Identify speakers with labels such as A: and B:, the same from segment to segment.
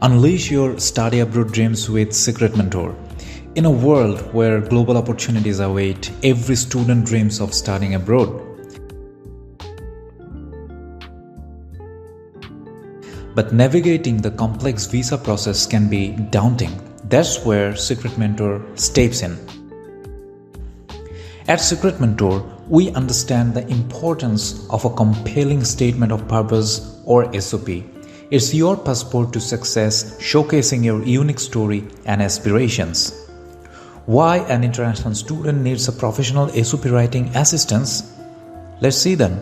A: Unleash your study abroad dreams with Secret Mentor. In a world where global opportunities await, every student dreams of studying abroad. But navigating the complex visa process can be daunting. That's where Secret Mentor steps in. At Secret Mentor, we understand the importance of a compelling statement of purpose or SOP. It's your passport to success, showcasing your unique story and aspirations. Why an international student needs a professional SOP writing assistance? Let's see then.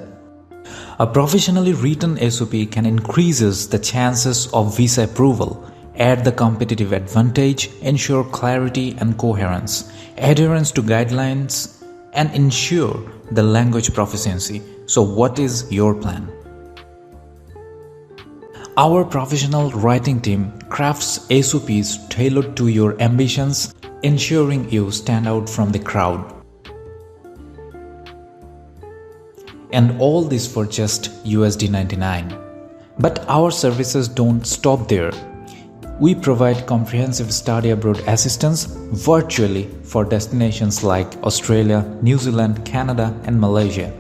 A: A professionally written SOP can increase the chances of visa approval, add the competitive advantage, ensure clarity and coherence, adherence to guidelines, and ensure the language proficiency. So what is your plan? Our professional writing team crafts SOPs tailored to your ambitions, ensuring you stand out from the crowd. And all this for just $99. But our services don't stop there. We provide comprehensive study abroad assistance virtually for destinations like Australia, New Zealand, Canada, and Malaysia.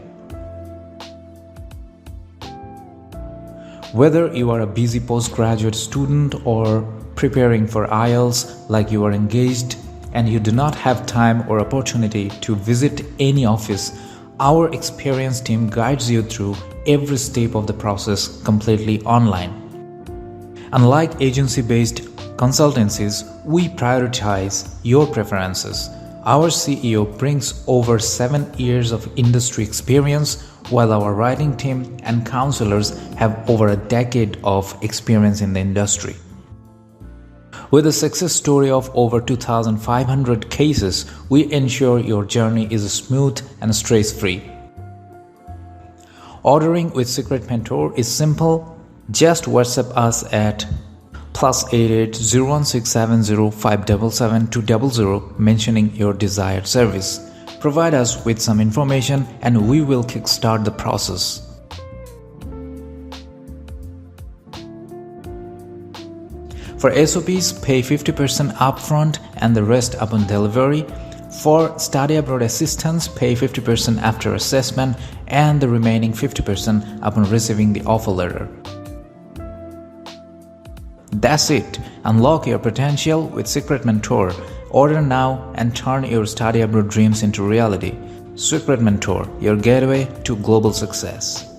A: Whether you are a busy postgraduate student or preparing for IELTS, like you are engaged and you do not have time or opportunity to visit any office, our experienced team guides you through every step of the process completely online. Unlike agency-based consultancies, we prioritize your preferences. Our CEO brings over 7 years of industry experience, while our writing team and counselors have over a decade of experience in the industry. With a success story of over 2,500 cases, we ensure your journey is smooth and stress-free. Ordering with Secret Mentor is simple. Just WhatsApp us at +88 01670 577 200 mentioning your desired service. Provide us with some information and we will kickstart the process. For SOPs, pay 50% upfront and the rest upon delivery. For study abroad assistance, pay 50% after assessment and the remaining 50% upon receiving the offer letter. That's it. Unlock your potential with Secret Mentor. Order now and turn your study abroad dreams into reality. Secret Mentor, your gateway to global success.